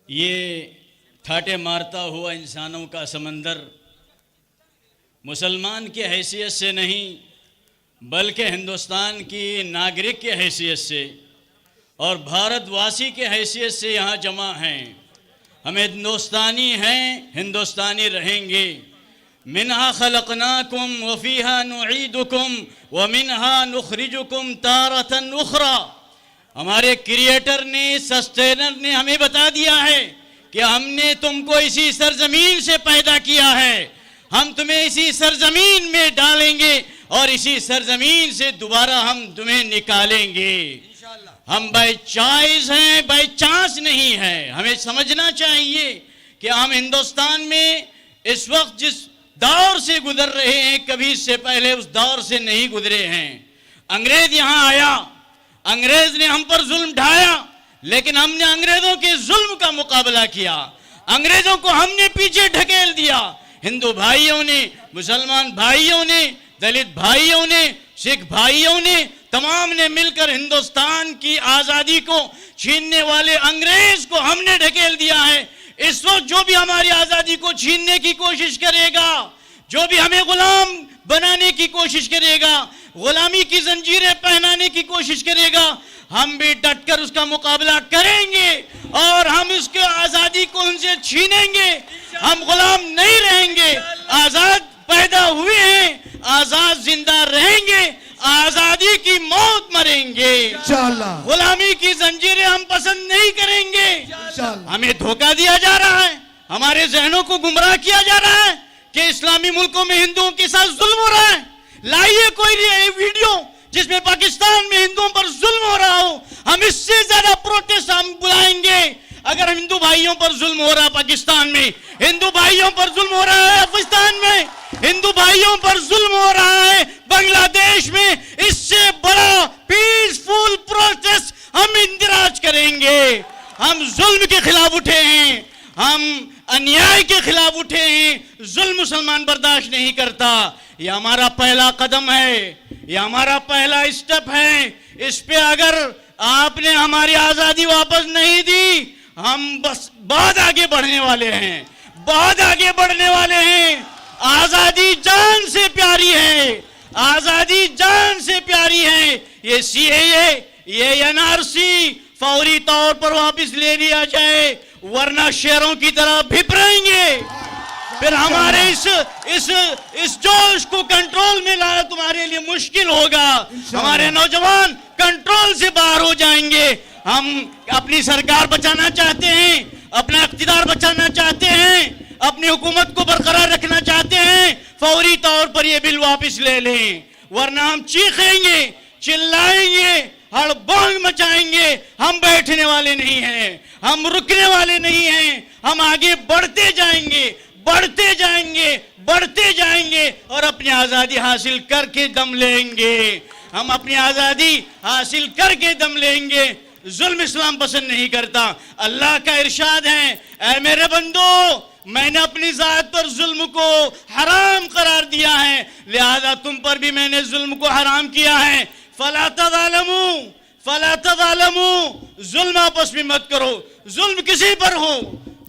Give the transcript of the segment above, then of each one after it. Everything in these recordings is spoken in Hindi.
ये ठाटे मारता हुआ इंसानों का समंदर मुसलमान की हैसियत से नहीं बल्कि हिंदुस्तान की नागरिक की हैसियत से और भारतवासी की हैसियत से यहाँ जमा हैं। हम हिंदुस्तानी हैं, हिंदुस्तानी रहेंगे। मिन्हा खलकनाकुम व फीहा नुईदुकुम व मिन्हा नुखरिजुकुम तारतन उखरा। हमारे क्रिएटर ने, सस्टेनर ने हमें बता दिया है कि हमने तुमको इसी सरजमीन से पैदा किया है, हम तुम्हें इसी सरजमीन में डालेंगे और इसी सरजमीन से दोबारा हम तुम्हें निकालेंगे। हम बाय चॉइस हैं, बाय चांस नहीं है। हमें समझना चाहिए कि हम हिंदुस्तान में इस वक्त जिस दौर से गुजर रहे हैं, कभी इससे पहले उस दौर से नहीं गुजरे हैं। अंग्रेज यहाँ आया, अंग्रेज ने हम पर जुल्म ढाया, लेकिन हमने अंग्रेजों के जुल्म का मुकाबला किया। अंग्रेजों को हमने पीछे ढकेल दिया। हिंदू भाइयों ने, मुसलमान भाइयों ने, दलित भाइयों ने, सिख भाइयों ने, तमाम ने मिलकर हिंदुस्तान की आजादी को छीनने वाले अंग्रेज को हमने ढकेल दिया है। इस वक्त जो भी हमारी आजादी को छीनने की कोशिश करेगा, जो भी हमें गुलाम बनाने की कोशिश करेगा, गुलामी की जंजीरें पहनाने की कोशिश करेगा, हम भी डटकर उसका मुकाबला करेंगे और हम उसके आजादी को उनसे छीनेंगे। हम गुलाम नहीं रहेंगे। आजाद पैदा हुए हैं, आजाद जिंदा रहेंगे, आजादी की मौत मरेंगे। गुलामी की जंजीरें हम पसंद नहीं करेंगे। हमें धोखा दिया जा रहा है, हमारे जहनों को गुमराह किया जा रहा है कि इस्लामी मुल्कों में हिंदुओं के साथ जुल्म हो रहा है। लाइए कोई वीडियो जिसमें पाकिस्तान में हिंदुओं पर जुल्म हो रहा हो। हम इससे ज्यादा प्रोटेस्ट हम बुलाएंगे। अगर हिंदू भाइयों पर जुल्म हो रहा है पाकिस्तान में, हिंदू भाइयों पर जुल्म हो रहा है अफगानिस्तान में, हिंदू भाइयों पर जुल्म हो रहा है बांग्लादेश में, इससे बड़ा पीसफुल प्रोटेस्ट हम इंदिराज करेंगे। हम जुल्म के खिलाफ उठे हैं, हम अन्याय के खिलाफ उठे हैं। जुल्म मुसलमान बर्दाश्त नहीं करता। यह हमारा पहला कदम है, यह हमारा पहला स्टेप है। इस पे अगर आपने हमारी आजादी वापस नहीं दी, हम बस बहुत आगे बढ़ने वाले हैं, बहुत आगे बढ़ने वाले हैं। आजादी जान से प्यारी है, आजादी जान से प्यारी है। ये सीएए, ये एनआरसी फौरी तौर पर वापस ले लिया जाए, वरना शेरों की तरह भिपरेंगे। फिर हमारे इस जोश को कंट्रोल में लाना तुम्हारे लिए मुश्किल होगा। हमारे नौजवान कंट्रोल से बाहर हो जाएंगे। हम अपनी सरकार बचाना चाहते हैं, अपना इख्तिदार बचाना चाहते हैं, अपनी हुकूमत को बरकरार रखना चाहते हैं। फौरी तौर पर यह बिल वापस ले लें, वरना हम चीखेंगे, चिल्लाएंगे, हड़बड़ाहट मचाएंगे। हम बैठने वाले नहीं हैं, हम रुकने वाले नहीं हैं। हम आगे बढ़ते जाएंगे, बढ़ते जाएंगे, बढ़ते जाएंगे और अपनी आजादी हासिल करके दम लेंगे। हम अपनी आजादी हासिल करके दम लेंगे। जुल्म इस्लाम पसंद नहीं करता। अल्लाह का इरशाद है, ऐ मेरे बंदो, मैंने अपनी जात पर जुल्म को हराम करार दिया है, लिहाजा तुम पर भी मैंने जुल्म को हराम किया है। फला तज़ालमू, फला तज़ालमू, जुल्म आपस में मत करो। जुल्म किसी पर हो,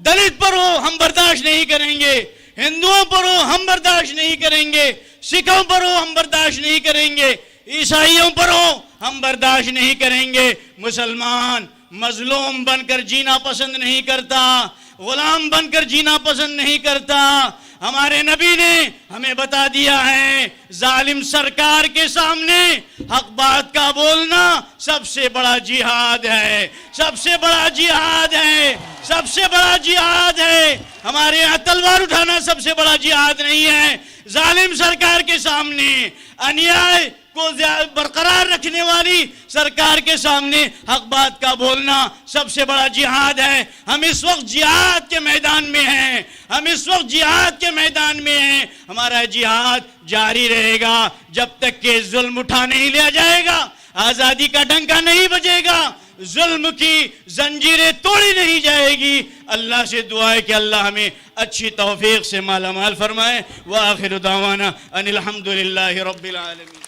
दलित पर हो, हम बर्दाश्त नहीं करेंगे। हिंदुओं पर हो, हम बर्दाश्त नहीं करेंगे। सिखों पर हो, हम बर्दाश्त नहीं करेंगे। ईसाइयों पर हो, हम बर्दाश्त नहीं करेंगे। मुसलमान मजलूम बनकर जीना पसंद नहीं करता, गुलाम बनकर जीना पसंद नहीं करता। हमारे नबी ने हमें बता दिया है, जालिम सरकार के सामने हक बात का बोलना सबसे बड़ा जिहाद है, सबसे बड़ा जिहाद है, सबसे बड़ा जिहाद है। हमारे यहाँ तलवार उठाना सबसे बड़ा जिहाद नहीं है। जालिम सरकार के सामने, अन्याय को बरकरार रखने वाली सरकार के सामने हक बात का बोलना सबसे बड़ा जिहाद है। हम इस वक्त जिहाद के मैदान में हैं, हम इस वक्त जिहाद के मैदान में हैं। हमारा जिहाद जारी रहेगा जब तक कि जुल्म उठा नहीं लिया जाएगा, आजादी का डंका नहीं बजेगा, जुल्म की जंजीरें तोड़ी नहीं जाएगी। अल्लाह से दुआ है कि अल्लाह हमें अच्छी तौफीक से मालामाल फरमाए। व आखिर दावाना अनिल हम्दुलिल्लाहि रब्बिल आलमीन।